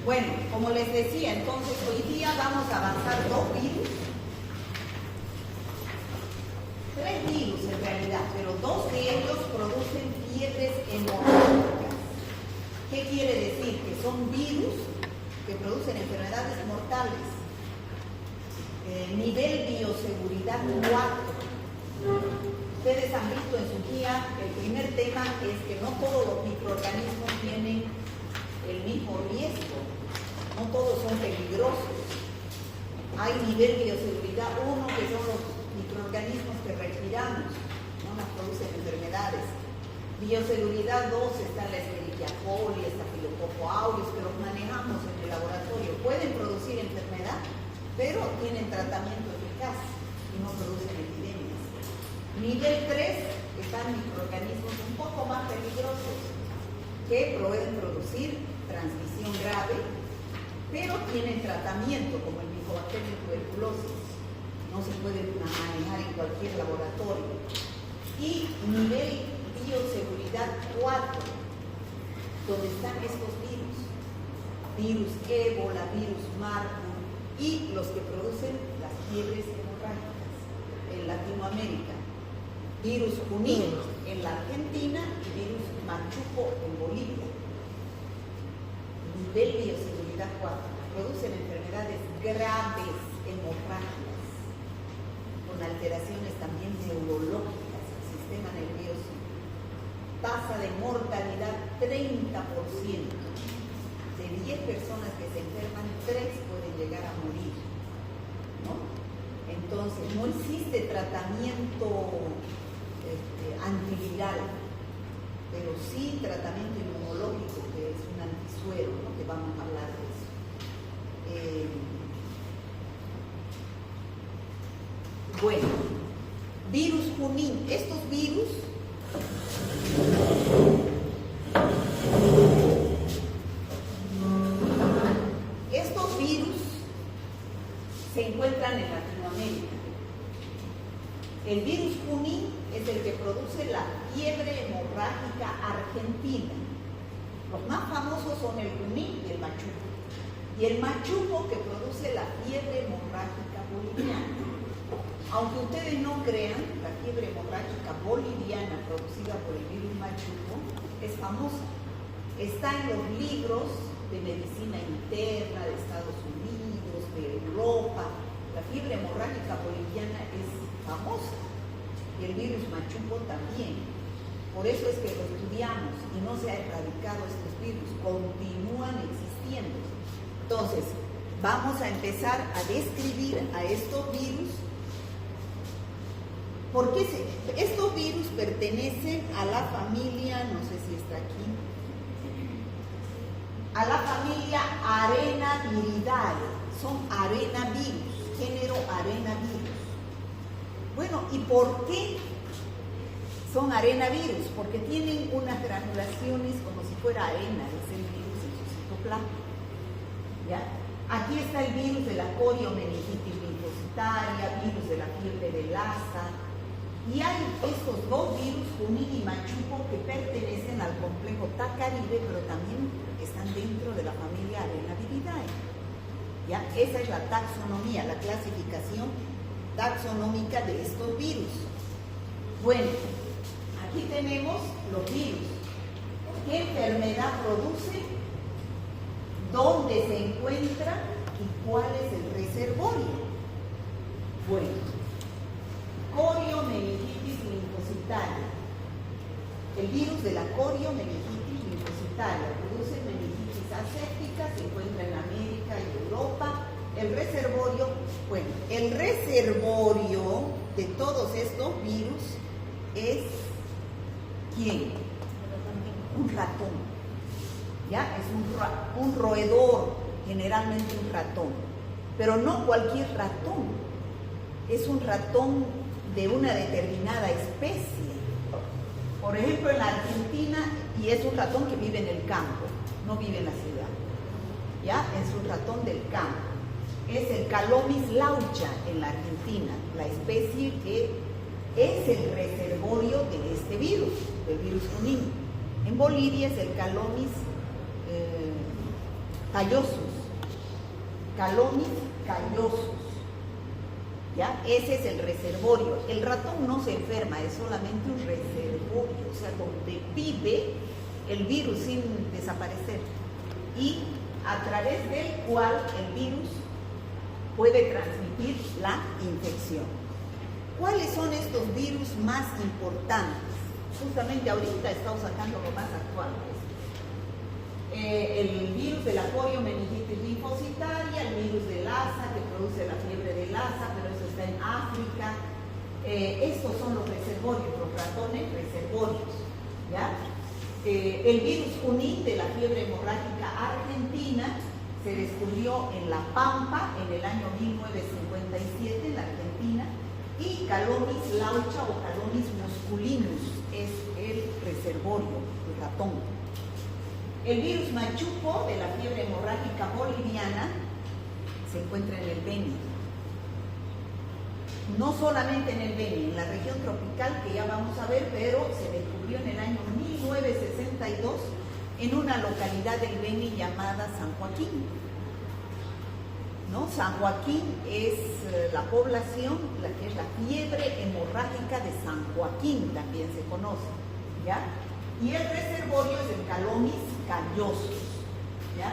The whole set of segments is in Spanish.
Bueno, como les decía, entonces hoy día vamos a avanzar 2 virus. 3 virus en realidad, pero 2 de ellos producen fiebres hemorrágicas. ¿Qué quiere decir? Que son virus que producen enfermedades mortales. Nivel bioseguridad 4. Ustedes han visto en su guía, el primer tema es que no todos los microorganismos tienen el mismo riesgo, no todos son peligrosos. Hay nivel bioseguridad 1 que son los microorganismos que respiramos, no nos producen enfermedades. Bioseguridad 2 está la Escherichia coli, Staphylococcus aureus, que los manejamos en el laboratorio. Pueden producir enfermedad, pero tienen tratamiento eficaz y no producen epidemias. Nivel 3 están microorganismos un poco más peligrosos que pueden producir transmisión grave, pero tienen tratamiento, como el Mycobacterium tuberculosis. No se puede manejar en cualquier laboratorio. Y nivel bioseguridad 4, donde están estos virus. Virus ébola, virus Marburg y los que producen las fiebres hemorrágicas en Latinoamérica. Virus Junín en la Argentina y virus Machuco en Bolivia. Nivel bioseguridad 4. Producen enfermedades graves hemorrágicas con alteraciones también neurológicas del sistema nervioso. Tasa de mortalidad 30%. De 10 personas que se enferman, 3 pueden llegar a morir, ¿no? Entonces, no existe tratamiento antiviral, pero sí tratamiento inmunológico, que es un antisuero, ¿no? Que vamos a hablar de eso. Bueno, virus Junín. Estos virus se encuentran en Latinoamérica. El virus Junín es el que produce la fiebre hemorrágica argentina. Los más famosos son el Junín y el Machuco. Y el Machuco que produce la fiebre hemorrágica boliviana. Aunque ustedes no crean, la fiebre hemorrágica boliviana producida por el virus Machuco es famosa. Está en los libros de medicina interna de Estados Unidos, de Europa. La fiebre hemorrágica boliviana es famosa y el virus Machuco también. Por eso es que lo estudiamos y no se ha erradicado estos virus, continúan existiendo. Entonces, vamos a empezar a describir a estos virus. Porque estos virus pertenecen a la familia, no sé si está aquí, a la familia Arenaviridae. Son arenavirus, género arenavirus. Bueno, ¿y por qué son arenavirus? Porque tienen unas granulaciones como si fuera arena, es el virus en su citoplasma. ¿Ya? Aquí está el virus de la coriomeningitis linfocitaria, virus de la fiebre de Lassa. Y hay estos 2 virus, Junín y Machuco, que pertenecen al complejo Tacaribe, pero también están dentro de la familia Arenaviridae. ¿Ya? Esa es la taxonomía, la clasificación taxonómica de estos virus. Bueno, aquí tenemos los virus. ¿Qué enfermedad produce? ¿Dónde se encuentra? ¿Y cuál es el reservorio? Bueno, coriomeningitis linfocitaria. El virus de la coriomeningitis linfocitaria produce meningitis aséptica, se encuentra en América y Europa. El reservorio, bueno, el reservorio de todos estos virus es ¿quién? Un ratón. ¿Ya? Es un roedor, generalmente un ratón. Pero no cualquier ratón. Es un ratón de una determinada especie. Por ejemplo, en la Argentina, y es un ratón que vive en el campo, no vive en la ciudad. ¿Ya? Es un ratón del campo. Es el Calomis laucha en la Argentina, la especie que es el reservorio de este virus, del virus Junín. En Bolivia es el Calomis callosos, calonis callosos. ¿Ya? Ese es el reservorio. El ratón no se enferma, es solamente un reservorio, o sea, donde vive el virus sin desaparecer y a través del cual el virus puede transmitir la infección. ¿Cuáles son estos virus más importantes? Justamente ahorita estamos sacando lo más actual. El virus de la poliomielitis linfocitaria, el virus del Lassa, que produce la fiebre del Lassa, pero eso está en África. Estos son los reservorios, los ratones reservorios. ¿Ya? El virus Junín de la fiebre hemorrágica argentina se descubrió en La Pampa en el año 1957 en la Argentina, y Calonis laucha o Calonis musculinus es el reservorio, el ratón. El virus machuco de la fiebre hemorrágica boliviana se encuentra en el Beni. No solamente en el Beni, en la región tropical que ya vamos a ver, pero se descubrió en el año 1962 en una localidad del Beni llamada San Joaquín. ¿No? San Joaquín es la población, la que es la fiebre hemorrágica de San Joaquín, también se conoce. ¿Ya? Y el reservorio es el Calonis callosus. ¿Ya?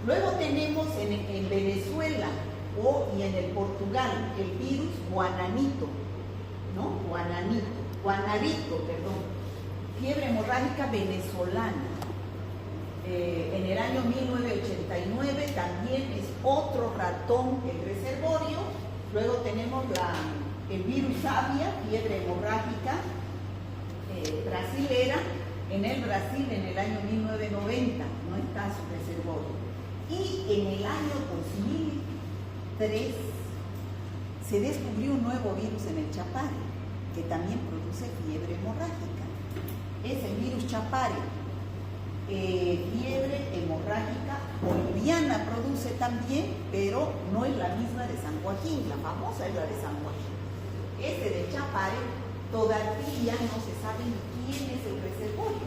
Luego tenemos en Venezuela y en el Portugal el virus guanarito, ¿no? Guanarito, perdón. Fiebre hemorrágica venezolana. En el año 1989 también es otro ratón el reservorio. Luego tenemos el virus avia, fiebre hemorrágica brasilera, en el Brasil en el año 1990, no está su reservorio. Y en el año 2003 se descubrió un nuevo virus en el Chapare, que también produce fiebre hemorrágica. Es el virus Chapare. Fiebre hemorrágica boliviana produce también, pero no es la misma de San Joaquín, la famosa es la de San Joaquín. Este de Chapare todavía no se sabe ni quién es el reservorio,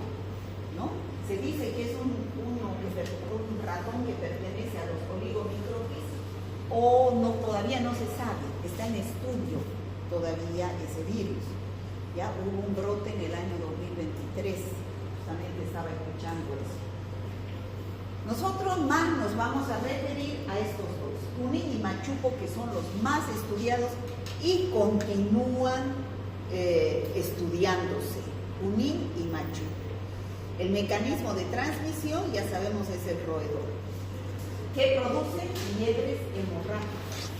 ¿no? Se dice que es un ratón que pertenece a los oligomicrotis, o no, todavía no se sabe, está en estudio todavía ese virus. Ya hubo un brote en el año 2023. Justamente estaba escuchando eso. Nosotros más nos vamos a referir a estos dos, Junín y machuco, que son los más estudiados y continúan estudiándose, Junín y machuco. El mecanismo de transmisión, ya sabemos, es el roedor, que produce fiebres hemorrágicas.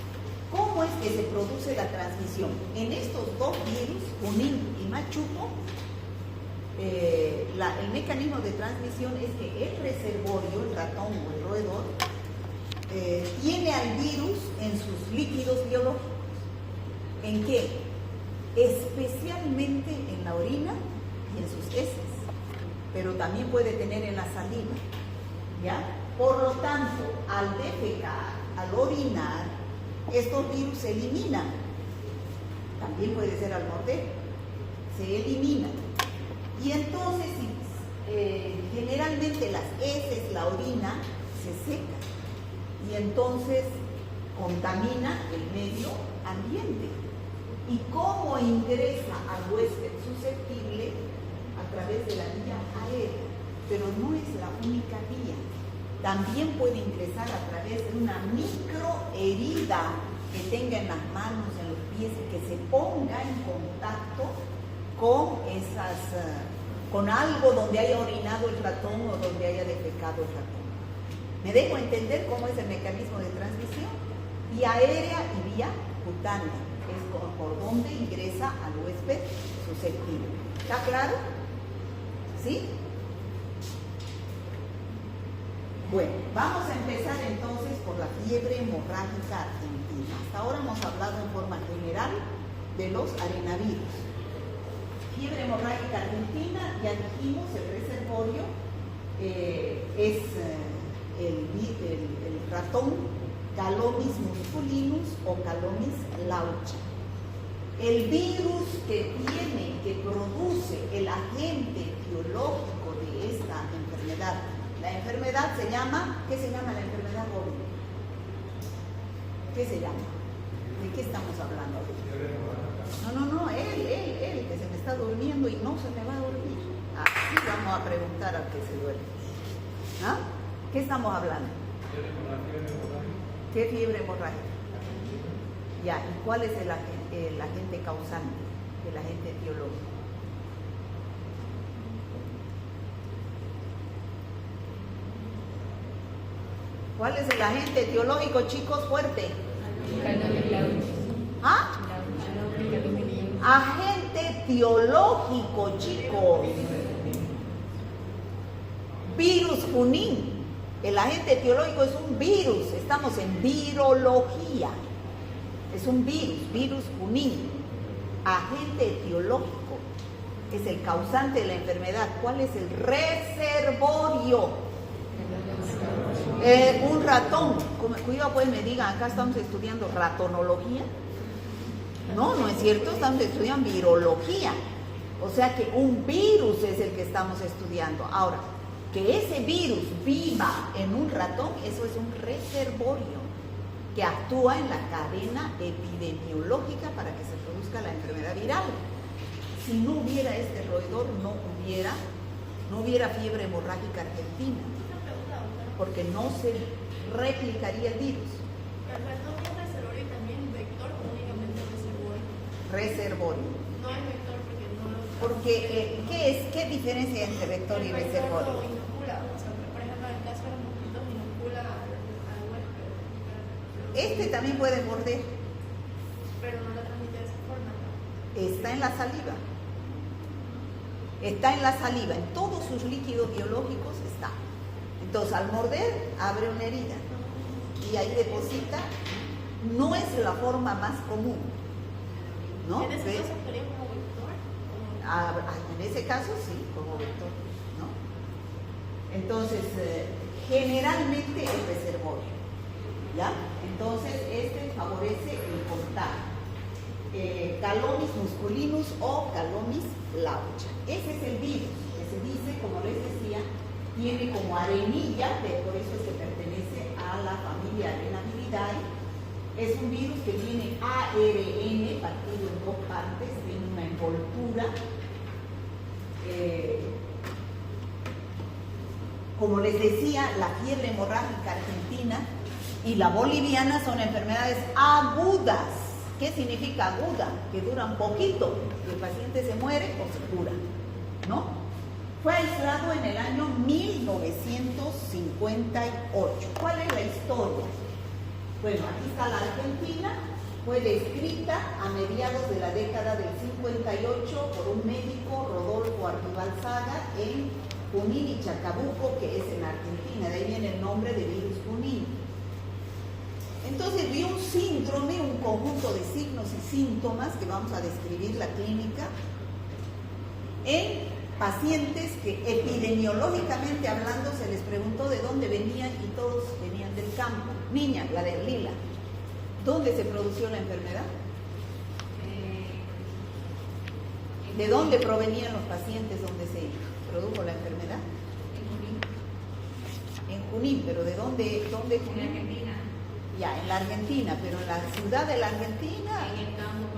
¿Cómo es que se produce la transmisión? En estos dos virus, Junín y machuco, el mecanismo de transmisión es que el reservorio, el ratón o el roedor, tiene al virus en sus líquidos biológicos. ¿En qué? Especialmente en la orina y en sus heces, pero también puede tener en la saliva. ¿Ya? Por lo tanto, al defecar, al orinar, estos virus se eliminan. También puede ser al morder, se eliminan. Y entonces, generalmente las heces, la orina, se secan y entonces contamina el medio ambiente. ¿Y cómo ingresa al huésped susceptible? A través de la vía aérea, pero no es la única vía. También puede ingresar a través de una microherida que tenga en las manos, en los pies, que se ponga en contacto con algo donde haya orinado el ratón o donde haya defecado el ratón. ¿Me dejo entender cómo es el mecanismo de transmisión? Vía aérea y vía cutánea, es por donde ingresa al huésped susceptible. ¿Está claro? ¿Sí? Bueno, vamos a empezar entonces por la fiebre hemorrágica argentina. Hasta ahora hemos hablado en forma general de los arenavirus. Fiebre hemorrágica argentina, ya dijimos, el reservorio es el ratón Calonis musculinus o Calonis laucha. El virus que produce el agente biológico de esta enfermedad, La enfermedad se llama, ¿qué se llama la enfermedad, Bobby? ¿Qué se llama? ¿De qué estamos hablando? No, él, que se me está durmiendo y no se me va a dormir. Así vamos a preguntar al que se duerme. ¿Ah? ¿Qué estamos hablando? ¿Qué fiebre hemorrágica? Ya, ¿y cuál es el agente causante, el agente etiológico? ¿Cuál es el agente etiológico, chicos? Fuerte. ¿Ah? Agente etiológico, chicos. Virus Junín. El agente etiológico es un virus. Estamos en virología. Es un virus Junín. Agente etiológico. Es el causante de la enfermedad. ¿Cuál es el reservorio? Un ratón. Cuidado, pues me digan, acá estamos estudiando ratonología. No es cierto, estamos estudiando virología. O sea que un virus es el que estamos estudiando. Ahora, que ese virus viva en un ratón, eso es un reservorio que actúa en la cadena epidemiológica para que se produzca la enfermedad viral. Si no hubiera este roedor, no hubiera fiebre hemorrágica argentina, porque no se replicaría el virus. ¿El ratón es reservorio y también vector o únicamente reservorio? Reservorio. No es vector porque no lo... Porque, ¿qué diferencia entre vector y reservorio? Lo inocula, o sea, por ejemplo, en el caso de los mosquitos inocula al huésped. Este también puede morder. Pero no lo transmite de esa forma, ¿no? Está en la saliva. Está en la saliva, en todos sus líquidos biológicos está. Entonces, al morder, abre una herida y ahí deposita. No es la forma más común, ¿no? ¿En ese caso actuaría como vector? En ese caso, sí, como vector, ¿no? Entonces, generalmente es reservorio, ¿ya? Entonces, este favorece el contagio. Calomis musculinus o Calomis laucha. Ese es el virus, que se dice, como les decía, tiene como arenilla, por eso es que pertenece a la familia Arenaviridae. Es un virus que tiene ARN partido en dos partes, tiene una envoltura. Como les decía, la fiebre hemorrágica argentina y la boliviana son enfermedades agudas. ¿Qué significa aguda? Que dura un poquito, el paciente se muere o se cura, ¿no? Fue aislado en el año 1958. ¿Cuál es la historia? Bueno, aquí está la Argentina, fue descrita a mediados de la década del 58 por un médico, Rodolfo Argibalzaga, en Junín y Chacabuco, que es en Argentina, de ahí viene el nombre de virus Junín. Entonces vio un síndrome, un conjunto de signos y síntomas que vamos a describir la clínica en pacientes que epidemiológicamente hablando se les preguntó de dónde venían y todos venían del campo. Niña, la de Lila, ¿dónde se produjo la enfermedad? ¿De dónde provenían los pacientes donde se produjo la enfermedad? En Junín, pero ¿de dónde Junín? En Argentina. Ya, en la Argentina, pero en la ciudad de la Argentina,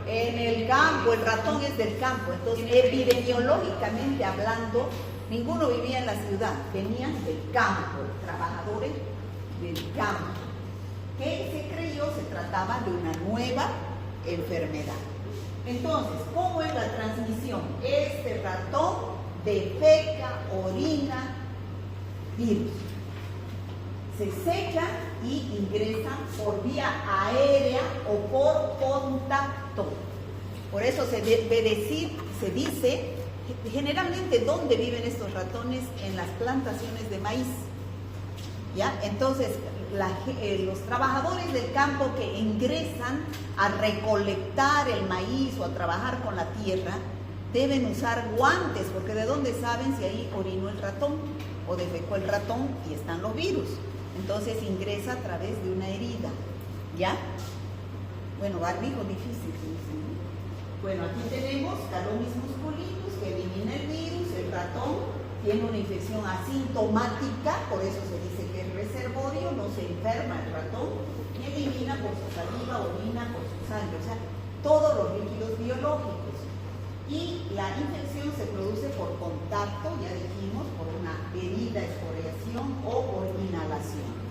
En el campo, el ratón es del campo, entonces epidemiológicamente hablando, ninguno vivía en la ciudad, venían del campo, trabajadores del campo. ¿Qué se creyó? Se trataba de una nueva enfermedad. Entonces, ¿cómo es la transmisión? Este ratón defeca, orina, virus. Se secan y ingresan por vía aérea o por contacto. Por eso se dice, generalmente, ¿dónde viven estos ratones? En las plantaciones de maíz. ¿Ya? Entonces, los trabajadores del campo que ingresan a recolectar el maíz o a trabajar con la tierra, deben usar guantes, porque ¿de dónde saben si ahí orinó el ratón o defecó el ratón y están los virus? Entonces ingresa a través de una herida, ¿ya? Bueno, barbijo difícil, ¿sí? Bueno, aquí tenemos Calomis musculinus, que elimina el virus, el ratón tiene una infección asintomática, por eso se dice que es reservorio, no se enferma el ratón, y elimina por su saliva, orina, por su sangre, o sea, todos los líquidos biológicos. Y la infección se produce por contacto, ya dijimos, por una herida, excoriación o por inhalación.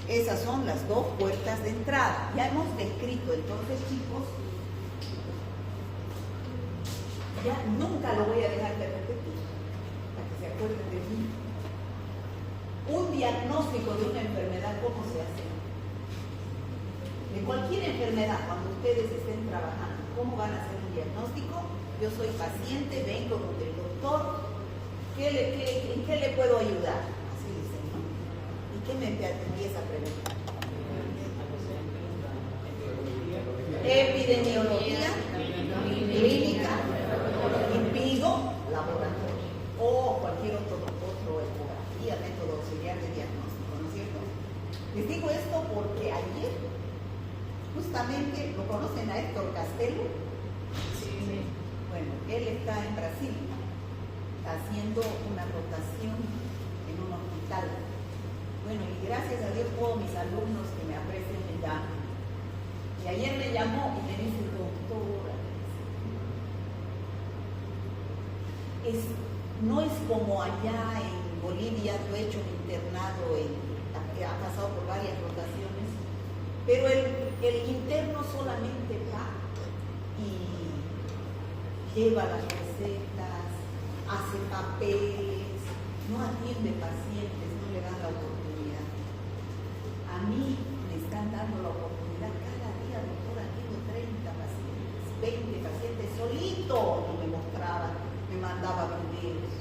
Esas son las dos puertas de entrada. Ya hemos descrito, entonces, chicos, ya nunca lo voy a dejar de repetir, para que se acuerden de mí. Un diagnóstico de una enfermedad, ¿cómo se hace? De cualquier enfermedad, cuando ustedes estén trabajando, ¿cómo van a hacer un diagnóstico? Yo soy paciente, vengo con el doctor, ¿en qué le puedo ayudar? Así dicen, ¿no? ¿Y qué me empieza a preguntar? Epidemiología, clínica, impido, laboratorio, o cualquier otro ecografía, método auxiliar de diagnóstico, ¿no es cierto? Les digo esto porque ayer, justamente, ¿lo conocen a Héctor Castelo? Sí. Bueno, él está en Brasil, haciendo una rotación en un hospital. Bueno, y gracias a Dios todos mis alumnos que me aprecian me llaman. Y ayer me llamó y me dice, doctora, no es como allá en Bolivia, yo he hecho un internado, ha pasado por varias rotaciones, pero el interno solamente va y lleva las recetas, hace papeles, no atiende pacientes, no le dan la oportunidad. A mí me están dando la oportunidad cada día, doctora, atiendo 30 pacientes, 20 pacientes solito, y me mostraba, me mandaba videos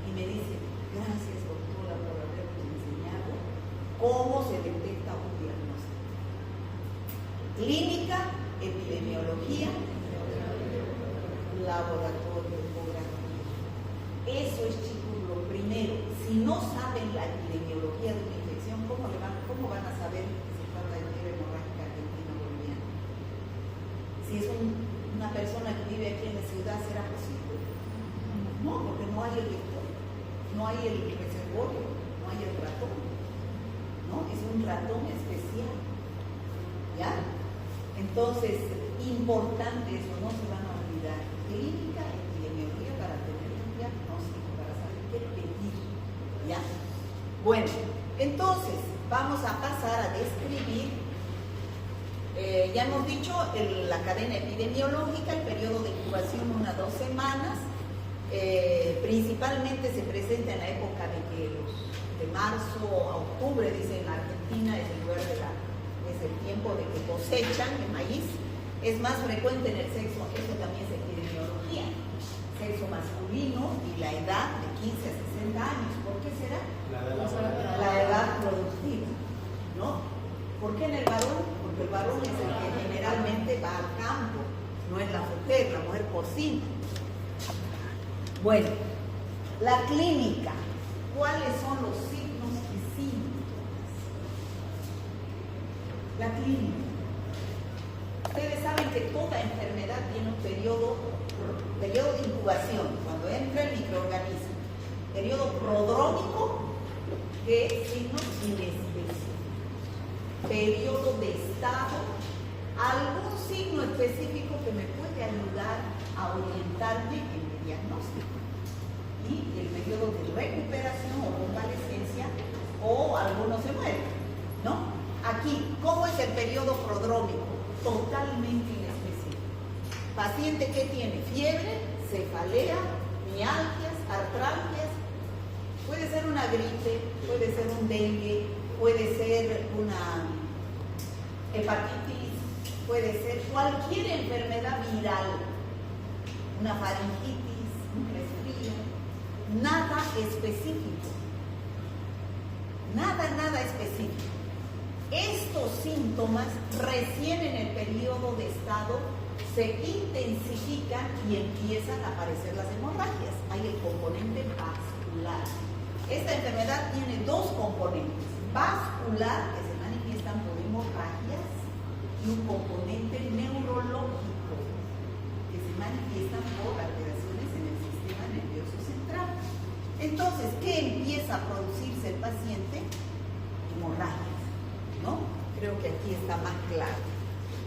y me dice, gracias doctora por habernos enseñado cómo se detecta un diagnóstico. Clínica, epidemiología, laboratorio, ecografía. Eso es, chicos, lo primero. Si no saben la epidemiología de una infección, ¿cómo van a saber que se trata de fiebre hemorrágica argentina-boliviana? Si es una persona que vive aquí en la ciudad, ¿será posible? No, porque no hay el vector, no hay el reservorio, no hay el ratón, ¿no? Es un ratón especial, ¿ya? Entonces, importante eso, no se van a olvidar. Clínica, epidemiología para tener un diagnóstico, para saber qué pedir, ¿ya? Bueno, entonces, vamos a pasar a describir, ya hemos dicho, la cadena epidemiológica, el periodo de incubación 1 a 2 semanas, principalmente se presenta en la época de marzo a octubre, dice en Argentina, es el lugar es el tiempo de que cosechan el maíz. Es más frecuente en el sexo, eso también es epidemiología, sexo masculino y la edad de 15 a 60 años. ¿Por qué será? La edad productiva, ¿no? ¿Por qué en el varón? Porque el varón es el que generalmente va al campo, no es la mujer cocina. Bueno, la clínica, ¿cuáles son los signos y síntomas? La clínica. Ustedes saben que toda enfermedad tiene un periodo de incubación, cuando entra el microorganismo. Periodo prodrómico, que es signos inespecíficos. Periodo de estado, algún signo específico que me puede ayudar a orientarme en mi diagnóstico. Y el periodo de recuperación o convalescencia, o algunos se mueren, ¿no? Aquí, ¿cómo es el periodo prodrómico? Totalmente inespecífico. Paciente que tiene fiebre, cefalea, mialgias, artralgias, puede ser una gripe, puede ser un dengue, puede ser una hepatitis, puede ser cualquier enfermedad viral, una faringitis, un resfrío, nada específico, nada específico. Estos síntomas recién en el periodo de estado se intensifican y empiezan a aparecer las hemorragias. Hay el componente vascular. Esta enfermedad tiene dos componentes: vascular, que se manifiestan por hemorragias, y un componente neurológico, que se manifiestan por alteraciones en el sistema nervioso central. Entonces, ¿qué empieza a producirse el paciente? Hemorragias, ¿no? Creo que aquí está más claro.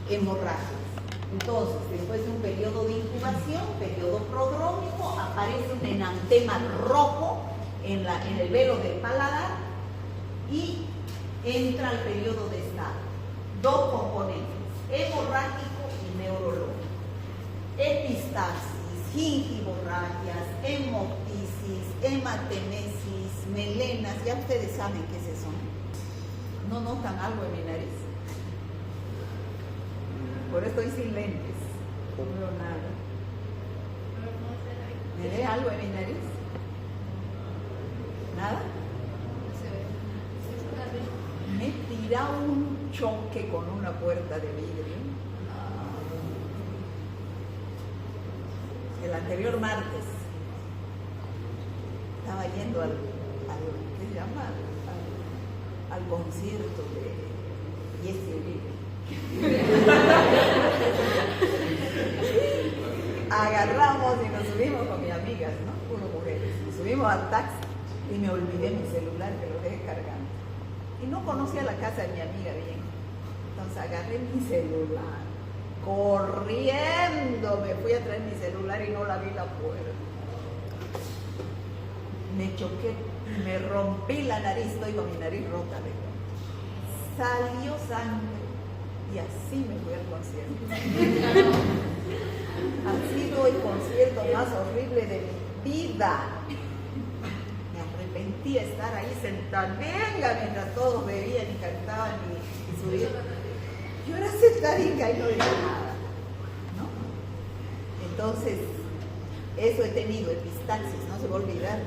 Hemorragias. Entonces, después de un periodo de incubación, periodo prodrómico, aparece un enantema rojo en el velo del paladar y entra al periodo de estado. Dos componentes, hemorrágico y neurológico. Epistaxis, gingivorragias, hemoptisis, hematemesis, melenas, ya ustedes saben qué es eso. ¿No notan algo en mi nariz? Por eso estoy sin lentes, no veo nada. ¿Me ve algo en mi nariz? ¿Nada? Me he tirado un choque con una puerta de vidrio. El anterior martes estaba yendo al ¿qué se llama? Al concierto de Jesse Uribe. Agarramos y nos subimos con mis amigas, ¿no? Puro mujeres. Nos subimos al taxi y me olvidé mi celular, que lo dejé cargando. Y no conocía la casa de mi amiga bien. Entonces agarré mi celular, corriendo me fui a traer mi celular y no la vi la puerta. Me choqué, me rompí la nariz, estoy con mi nariz rota. Salió sangre. Y así me fui al concierto. Ha sido el concierto más horrible de mi vida. Me arrepentí de estar ahí sentada, mientras todos bebían y cantaban y subían. Yo era sentadita y no decía nada, ¿no? Entonces, eso he tenido, epistaxis, no se va a olvidar.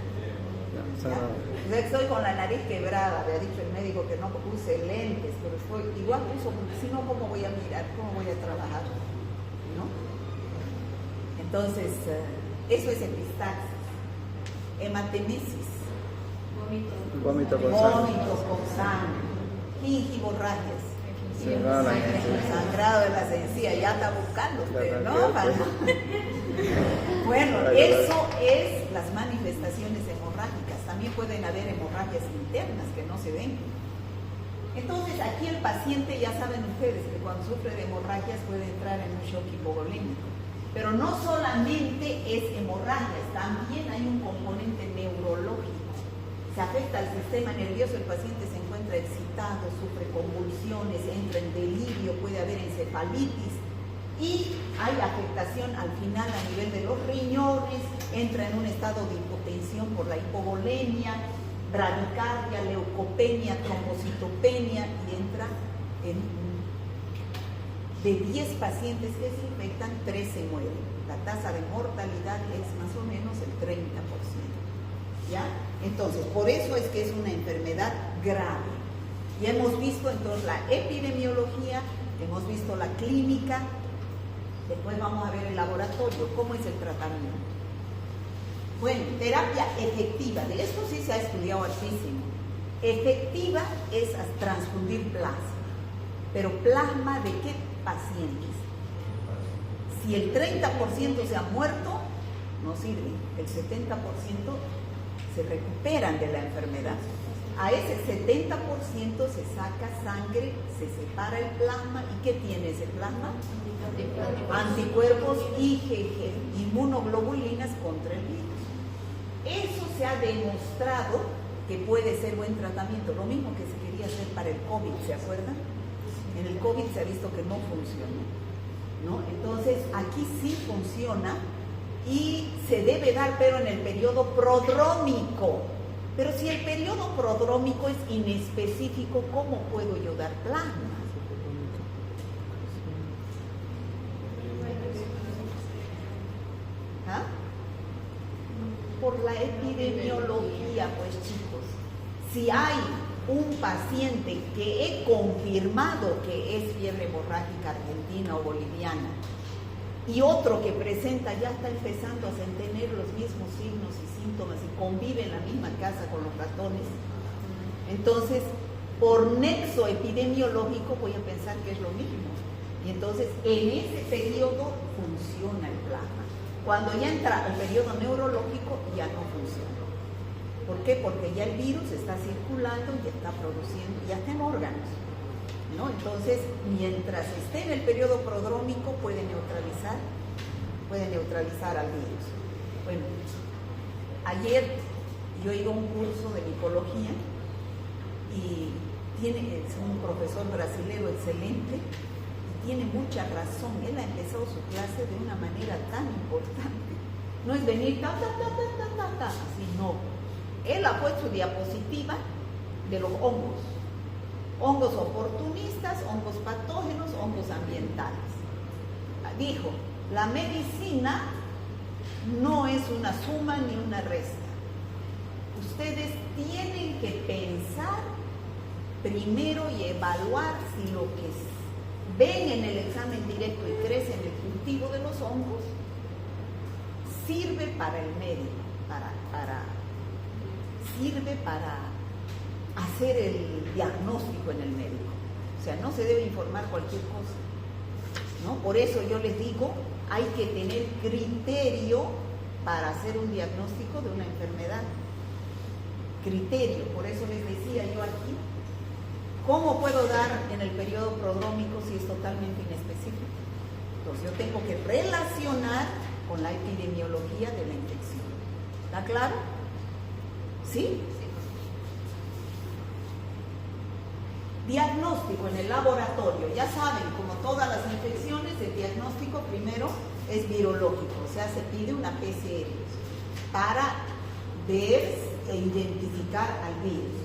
¿Ya? Estoy con la nariz quebrada, me ha dicho el médico que no puse lentes, pero igual puso, porque si no, ¿cómo voy a mirar? ¿Cómo voy a trabajar? ¿No? Entonces, eso es epistaxis. Hematemesis. Vómito con sangre. Gingivorragias. Sangrado de las encías, ya está buscando usted, ¿no? Pues. Bueno, eso es las manifestaciones hemorrágicas. También pueden haber hemorragias internas que no se ven. Entonces, aquí el paciente, ya saben ustedes que cuando sufre de hemorragias puede entrar en un shock hipovolémico. Pero no solamente es hemorragias, también hay un componente neurológico. Se afecta al sistema nervioso, el paciente se encuentra excitado, sufre convulsiones, entra en delirio, puede haber encefalitis y hay afectación al final a nivel de los riñones, entra en un estado de hipotensión por la hipovolemia, bradicardia, leucopenia, trombocitopenia y entra en... De 10 pacientes que se infectan, 3 se mueren. La tasa de mortalidad es más o menos el 30%. ¿Ya? Entonces, por eso es que es una enfermedad grave. Y hemos visto entonces la epidemiología, hemos visto la clínica, después vamos a ver el laboratorio, cómo es el tratamiento. Bueno, terapia efectiva, de esto sí se ha estudiado hartísimo. Efectiva es transfundir plasma, pero plasma ¿de qué pacientes? Si el 30% se ha muerto, no sirve, el 70% se recuperan de la enfermedad. A ese 70% se saca sangre, se separa el plasma. ¿Y qué tiene ese plasma? Anticuerpos IgG, inmunoglobulinas contra el virus. Eso se ha demostrado que puede ser buen tratamiento. Lo mismo que se quería hacer para el COVID, ¿se acuerdan? En el COVID se ha visto que no funcionó, ¿no? Entonces, aquí sí funciona. Y se debe dar, pero en el periodo prodrómico. Pero si el periodo prodrómico es inespecífico, ¿cómo puedo yo dar plasma? ¿Ah? Por la epidemiología, pues chicos. Si hay un paciente que he confirmado que es fiebre hemorrágica argentina o boliviana, y otro que presenta, ya está empezando a tener los mismos signos y síntomas y convive en la misma casa con los ratones. Entonces, por nexo epidemiológico voy a pensar que es lo mismo. Y entonces, en ese periodo funciona el plasma. Cuando ya entra el periodo neurológico, ya no funciona. ¿Por qué? Porque ya el virus está circulando y está produciendo, ya está en órganos, ¿no? Entonces, mientras esté en el periodo prodrómico, puede neutralizar al virus. Bueno, ayer yo iba a un curso de micología y es un profesor brasilero excelente y tiene mucha razón. Él ha empezado su clase de una manera tan importante. No es venir sino él ha puesto diapositiva de los hongos oportunistas, hongos patógenos, hongos ambientales. Dijo, la medicina no es una suma ni una resta. Ustedes tienen que pensar primero y evaluar si lo que ven en el examen directo y crece en el cultivo de los hongos sirve para el médico, sirve para hacer el diagnóstico en el médico. O sea, no se debe informar cualquier cosa, ¿no? Por eso yo les digo, hay que tener criterio para hacer un diagnóstico de una enfermedad. Criterio, por eso les decía yo aquí, ¿cómo puedo dar en el periodo prodrómico si es totalmente inespecífico? Entonces yo tengo que relacionar con la epidemiología de la infección. ¿Está claro? ¿Sí? Diagnóstico en el laboratorio. Ya saben, como todas las infecciones, el diagnóstico primero es virológico, o sea, se pide una PCR para ver e identificar al virus.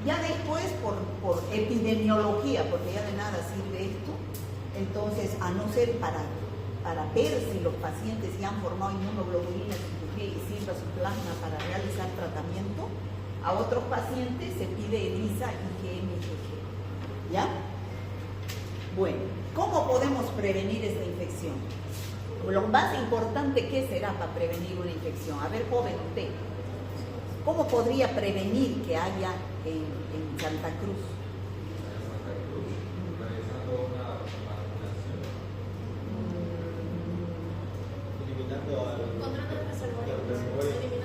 Ya después, por epidemiología, porque ya de nada sirve esto, entonces, a no ser para ver si los pacientes ya han formado inmunoglobulinas y sirva su plasma para realizar tratamiento, a otros pacientes se pide ELISA, IgM, IgG. ¿Ya? Bueno, ¿cómo podemos prevenir esta infección? Lo más importante, ¿qué será para prevenir una infección? A ver, joven, usted, ¿cómo podría prevenir que haya en Santa Cruz?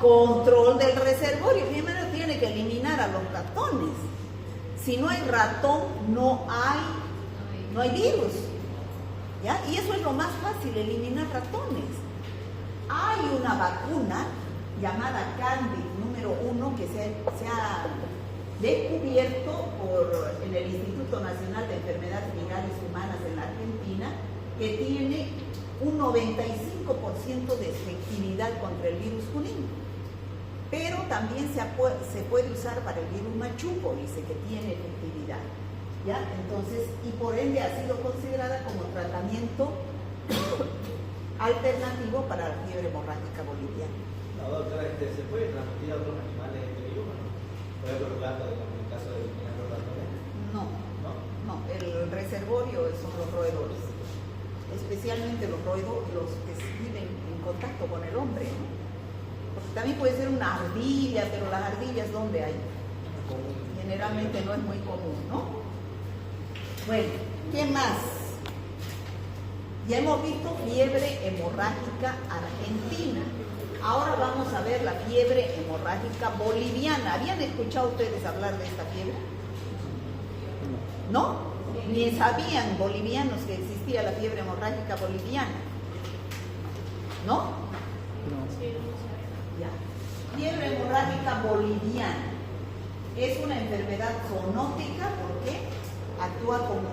Control del reservorio. Primero tiene que eliminar a los ratones. Si no hay ratón, no hay virus. ¿Ya? Y eso es lo más fácil, eliminar ratones. Hay una vacuna llamada Candid número 1 que se ha descubierto en el Instituto Nacional de Enfermedades Virales Humanas en la Argentina, que tiene un 95% de efectividad contra el virus Junín. Pero también se puede usar para el virus machuco, dice que tiene efectividad. ¿Ya? Entonces, y por ende ha sido considerada como tratamiento alternativo para la fiebre hemorrágica boliviana. No, doctora, ¿se puede transmitir a otros animales este virus? Por ejemplo, los gatos, en el caso de los ratones. No, el reservorio son los roedores, especialmente los roedores, los que viven en contacto con el hombre, ¿no? Porque también puede ser una ardilla, pero las ardillas, ¿dónde hay? Generalmente no es muy común, ¿no? Bueno, ¿qué más? Ya hemos visto fiebre hemorrágica argentina. Ahora vamos a ver la fiebre hemorrágica boliviana. ¿Habían escuchado ustedes hablar de esta fiebre? ¿No? Ni sabían bolivianos que existía la fiebre hemorrágica boliviana. ¿No? Ya. Fiebre hemorrágica boliviana es una enfermedad zoonótica porque actúa como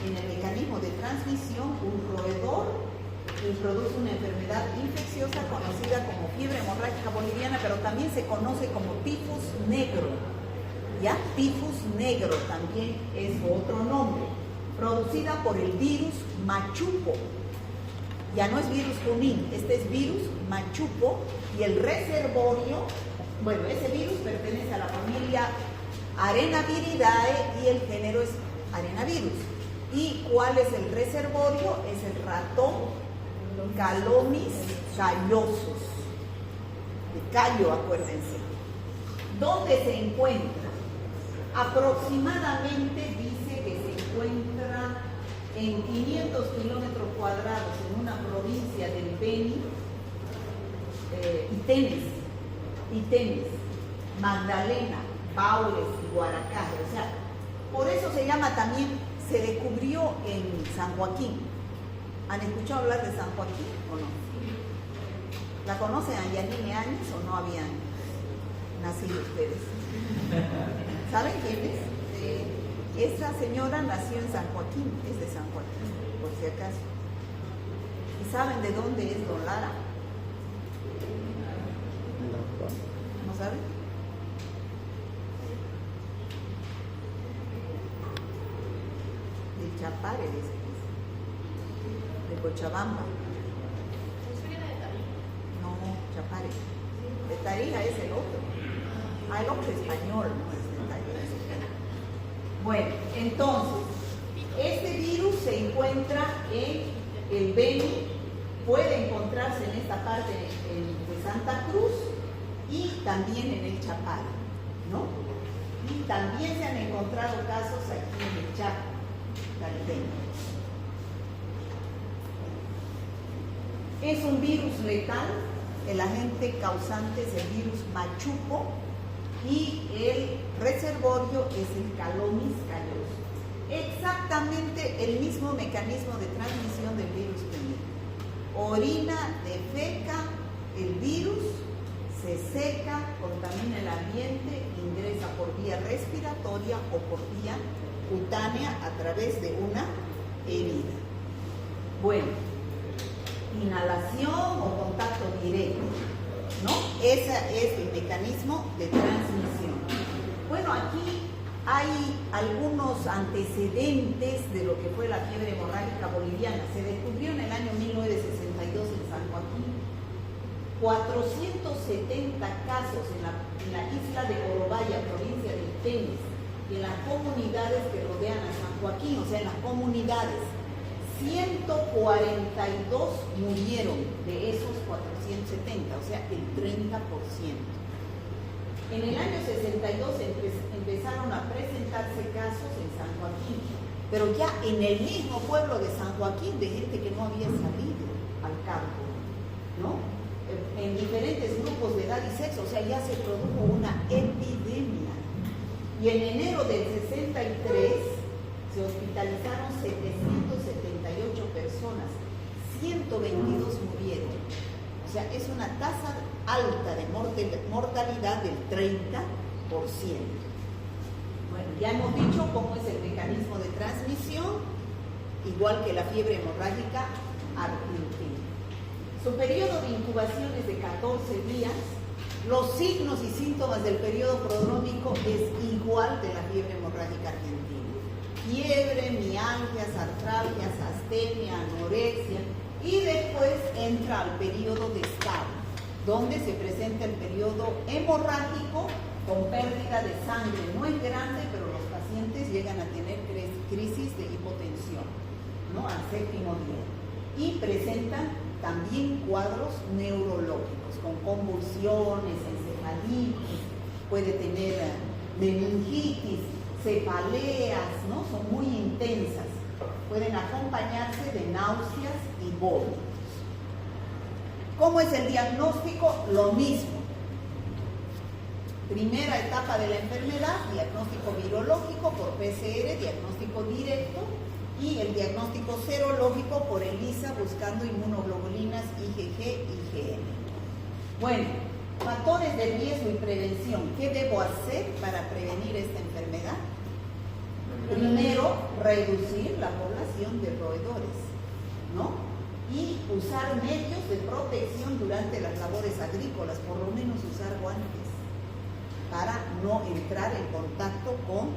en el mecanismo de transmisión un roedor y produce una enfermedad infecciosa conocida como fiebre hemorrágica boliviana, pero también se conoce como tifus negro. ¿Ya? Tifus negro también es otro nombre, producida por el virus machuco. Ya no es virus Junín, este es virus machuco, y el reservorio, bueno, ese virus pertenece a la familia Arenaviridae y el género es Arenavirus. ¿Y cuál es el reservorio? Es el ratón Calomis callosus, de callo, acuérdense. ¿Dónde se encuentra? Aproximadamente dice que se encuentra en 500 kilómetros cuadrados en una provincia del Beni, Itenes. Magdalena, Baures y Guaracaje. O sea, por eso se llama también, se descubrió en San Joaquín. ¿Han escuchado hablar de San Joaquín o no? ¿La conocen a Yanine Áñez o no habían nacido ustedes? ¿Saben quién es? Esa señora nació en San Joaquín, es de San Joaquín, por si acaso. ¿Y saben de dónde es Don Lara? ¿No saben? De Chapare, dice. De Cochabamba. No, Chapare. De Tarija es el otro. Ah, el otro español, no es de Tarija. Bueno, entonces, este virus se encuentra en el Beni, puede encontrarse en esta parte de Santa Cruz y también en el Chapare, ¿no? Y también se han encontrado casos aquí en el Chaco, caribeño. Es un virus letal, el agente causante es el virus machupo y el reservorio es el Calomis calloso. Exactamente el mismo mecanismo de transmisión del virus primero. Orina, defeca el virus, se seca, contamina el ambiente, ingresa por vía respiratoria o por vía cutánea a través de una herida. Bueno, inhalación o contacto directo, ¿no? Ese es el mecanismo de transmisión. Bueno, aquí hay algunos antecedentes de lo que fue la fiebre hemorrágica boliviana. Se descubrió en el año 1962 en San Joaquín. 470 casos en la isla de Corobaya, provincia de Tenis, y en las comunidades que rodean a San Joaquín, o sea, en las comunidades. 142 murieron de esos 470, o sea, el 30%. En el año 62 empezaron a presentarse casos en San Joaquín, pero ya en el mismo pueblo de San Joaquín, de gente que no había salido al campo, ¿no? En diferentes grupos de edad y sexo, o sea, ya se produjo una epidemia. Y en enero del 63 se hospitalizaron 778 personas, 122 murieron. O sea, es una tasa alta de mortalidad del 30%. Bueno, ya hemos dicho cómo es el mecanismo de transmisión, igual que la fiebre hemorrágica argentina. Su periodo de incubación es de 14 días. Los signos y síntomas del periodo prodrómico es igual de la fiebre hemorrágica argentina. Fiebre, mialgias, artralgias, astenia, anorexia, y después entra al periodo de estado, donde se presenta el periodo hemorrágico con pérdida de sangre. No es grande, pero los pacientes llegan a tener crisis de hipotensión, ¿no? Al séptimo día. Y presentan también cuadros neurológicos, con convulsiones, encefalitis, puede tener meningitis, cefaleas, ¿no? Son muy intensas. Pueden acompañarse de náuseas y vómitos. ¿Cómo es el diagnóstico? Lo mismo. Primera etapa de la enfermedad, diagnóstico virológico por PCR, diagnóstico directo, y el diagnóstico serológico por ELISA buscando inmunoglobulinas IgG y IgM. Bueno, factores de riesgo y prevención. ¿Qué debo hacer para prevenir esta enfermedad? Primero, reducir la población de roedores, ¿no? Y usar medios de protección durante las labores agrícolas, por lo menos usar guantes, para no entrar en contacto con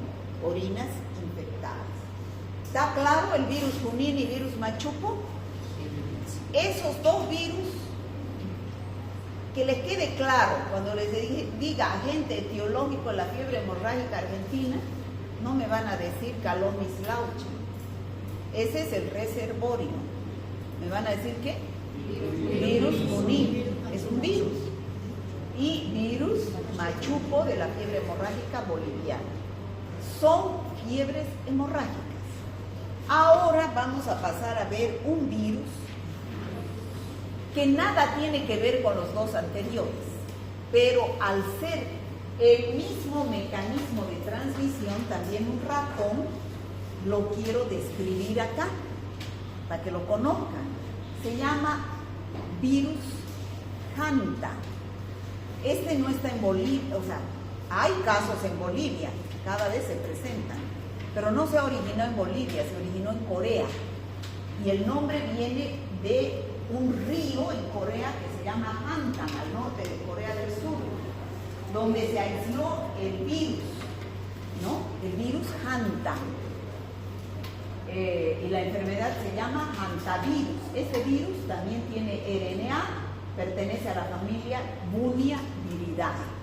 orinas infectadas. ¿Está claro el virus Junín y virus Machupo? Esos dos virus, que les quede claro, cuando les diga agente etiológico la fiebre hemorrágica argentina, no me van a decir Calomis lauchi. Ese es el reservorio. ¿Me van a decir qué? Virus Junín. Es un virus. Y virus Machupo de la fiebre hemorrágica boliviana. Son fiebres hemorrágicas. Ahora vamos a pasar a ver un virus que nada tiene que ver con los dos anteriores, pero al ser El mismo mecanismo de transmisión, también un ratón, lo quiero describir acá, para que lo conozcan. Se llama virus Hanta. Este no está en Bolivia, o sea, hay casos en Bolivia, cada vez se presentan, pero no se originó en Bolivia, se originó en Corea. Y el nombre viene de un río en Corea que se llama Hantan, al norte de Corea del Sur, donde se aisló el virus, ¿no? El virus Hantan. Y la enfermedad se llama hantavirus. Este virus también tiene RNA, pertenece a la familia Bunniaviridae.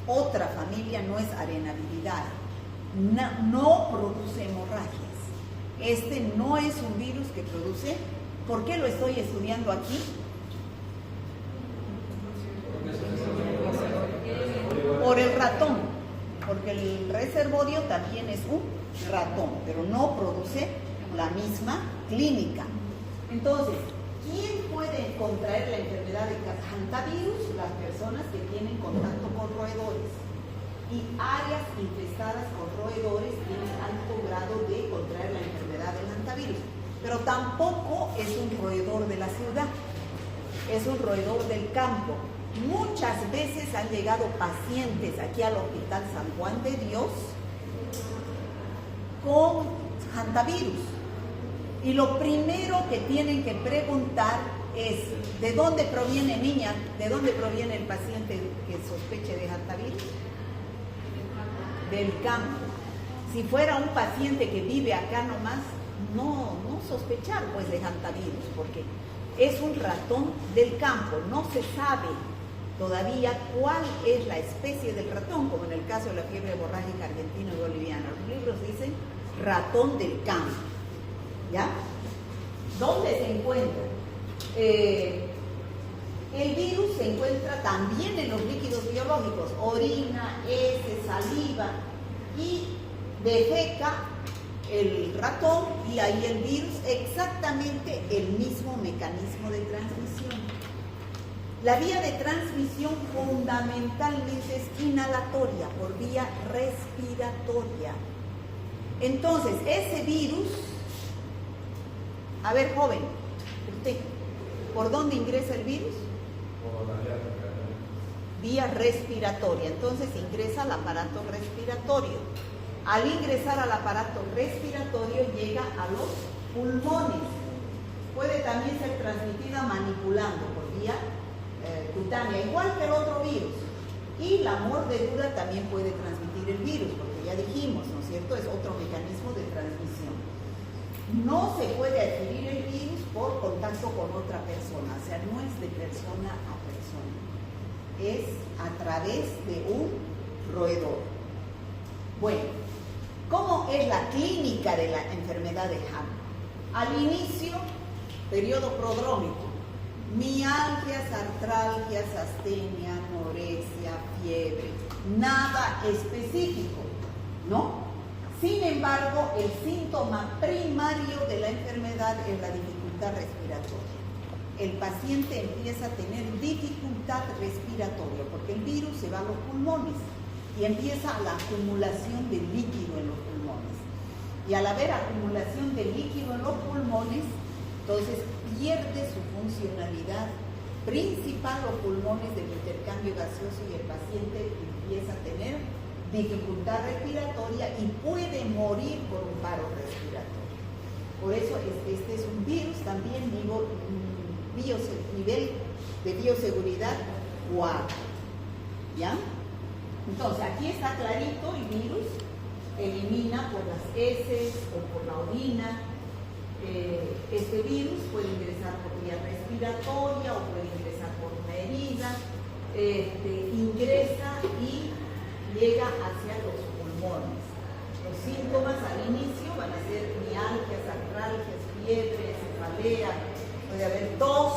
Otra familia no es Arenaviridae. No produce hemorragias. Este no es un virus que produce. ¿Por qué lo estoy estudiando aquí? Por el ratón, porque el reservorio también es un ratón, pero no produce la misma clínica. Entonces, ¿quién puede contraer la enfermedad de hantavirus? Las personas que tienen contacto con roedores. Y áreas infestadas con roedores tienen alto grado de contraer la enfermedad del hantavirus. Pero tampoco es un roedor de la ciudad, es un roedor del campo. Muchas veces han llegado pacientes aquí al Hospital San Juan de Dios con hantavirus. Y lo primero que tienen que preguntar es, ¿de dónde proviene, niña? ¿De dónde proviene el paciente que sospeche de hantavirus? Del campo. Si fuera un paciente que vive acá nomás, no sospechar pues de hantavirus, porque es un ratón del campo. No se sabe todavía cuál es la especie del ratón, como en el caso de la fiebre hemorrágica argentina y boliviana. Los libros dicen ratón del campo. ¿Ya? ¿Dónde se encuentra? El virus se encuentra también en los líquidos biológicos, orina, heces, saliva, y defeca el ratón y ahí el virus, exactamente el mismo mecanismo de transmisión. La vía de transmisión fundamentalmente es inhalatoria, por vía respiratoria. Entonces, ese virus, a ver, joven, usted, ¿por dónde ingresa el virus? Por la vía respiratoria. Entonces ingresa al aparato respiratorio. Al ingresar al aparato respiratorio llega a los pulmones. Puede también ser transmitida manipulando por vía cutánea, igual que el otro virus. Y la mordedura también puede transmitir el virus, porque ya dijimos, ¿no es cierto? Es otro mecanismo de transmisión. No se puede adquirir el virus por contacto con otra persona, o sea, no es de persona a persona, es a través de un roedor. Bueno, ¿cómo es la clínica de la enfermedad de Hanta? Al inicio, periodo prodrómico, mialgias, artralgias, astenia, anorexia, fiebre, nada específico, ¿no? Sin embargo, el síntoma primario de la enfermedad es la dificultad respiratoria. El paciente empieza a tener dificultad respiratoria porque el virus se va a los pulmones y empieza la acumulación de líquido en los pulmones. Y al haber acumulación de líquido en los pulmones, entonces pierde su funcionalidad principal, los pulmones del intercambio gaseoso, y el paciente empieza a tener dificultad respiratoria y puede morir por un paro respiratorio. Por eso este es un virus también nivel de bioseguridad 4. ¿Ya? Entonces aquí está clarito, el virus elimina por las heces o por la orina. Este virus puede ingresar por vía respiratoria o puede ingresar por una herida. Ingresa y llega hacia los pulmones. Los síntomas al inicio van a ser mialgias, artralgias, fiebre, cefalea, puede haber tos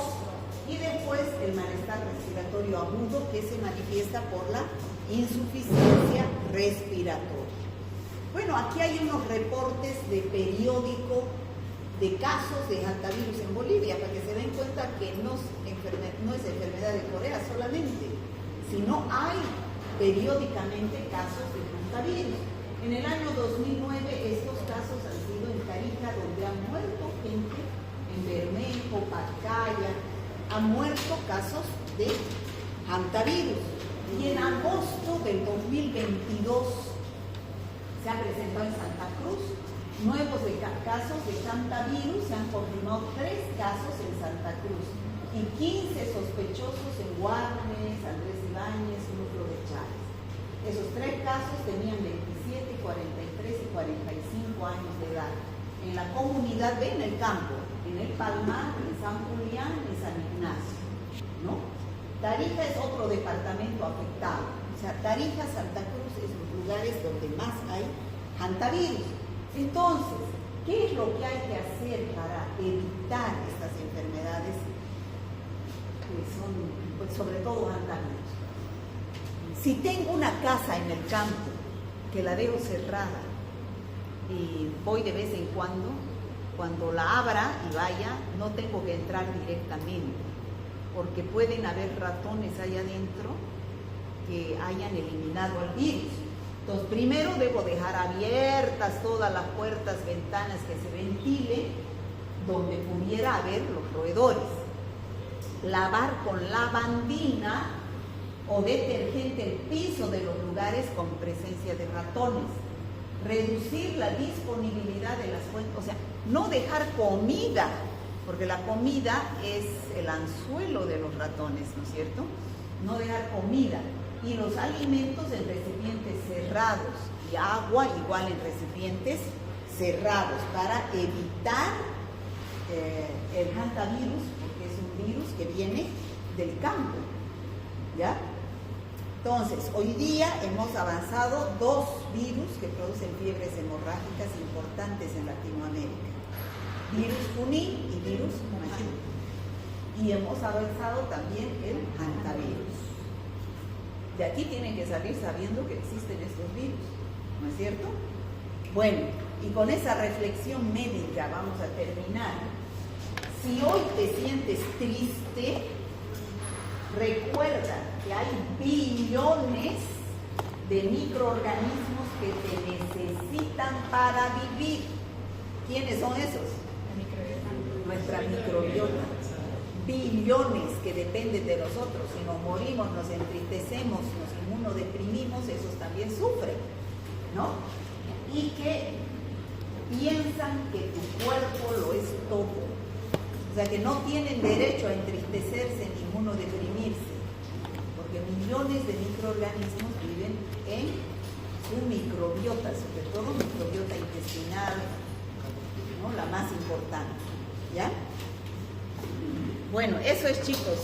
y después el malestar respiratorio agudo que se manifiesta por la insuficiencia respiratoria. Bueno, aquí hay unos reportes de periódico de casos de hantavirus en Bolivia para que se den cuenta que no es enfermedad de Corea solamente, sino hay periódicamente casos de hantavirus. En el año 2009 estos casos han sido en Tarija, donde han muerto gente, en Bermejo, Pacaya, han muerto casos de hantavirus. Y en agosto del 2022 se han presentado en Santa Cruz nuevos casos de hantavirus, se han confirmado 3 casos en Santa Cruz y 15 sospechosos en Guarnes, Andrés Ibáñez, Núcleo de Chávez. Esos 3 casos tenían 27, 43 y 45 años de edad. En la comunidad, en el campo, en el Palmar, en San Julián, en San Ignacio, ¿no? Tarija es otro departamento afectado. O sea, Tarija, Santa Cruz es los lugares donde más hay hantavirus. Entonces, ¿qué es lo que hay que hacer para evitar estas enfermedades que son, pues, sobre todo hantavirus? Si tengo una casa en el campo que la dejo cerrada y voy de vez en cuando la abra y vaya, no tengo que entrar directamente, porque pueden haber ratones allá adentro que hayan eliminado el virus. Entonces, primero debo dejar abiertas todas las puertas, ventanas que se ventilen, donde pudiera haber los roedores. Lavar con lavandina o detergente el piso de los lugares con presencia de ratones. Reducir la disponibilidad de las fuentes, o sea, no dejar comida, porque la comida es el anzuelo de los ratones, ¿no es cierto? No dejar comida. Y los alimentos en recipientes cerrados y agua igual en recipientes cerrados para evitar el hantavirus, porque es un virus que viene del campo, ¿ya? Entonces, hoy día hemos avanzado 2 virus que producen fiebres hemorrágicas importantes en Latinoamérica. Virus Junín y virus Mohair. Y hemos avanzado también el hantavirus. De aquí tienen que salir sabiendo que existen estos virus, ¿no es cierto? Bueno, y con esa reflexión médica vamos a terminar. Si hoy te sientes triste, recuerda que hay billones de microorganismos que te necesitan para vivir. ¿Quiénes son esos? Nuestra microbiota. Billones que dependen de nosotros. Si nos morimos, nos entristecemos, nos inmunodeprimimos, esos también sufren, ¿no? Y que piensan que tu cuerpo lo es todo. O sea, que no tienen derecho a entristecerse ni inmunodeprimirse, porque millones de microorganismos viven en su microbiota, sobre todo microbiota intestinal, ¿no? La más importante, ¿ya? Bueno, eso es, chicos.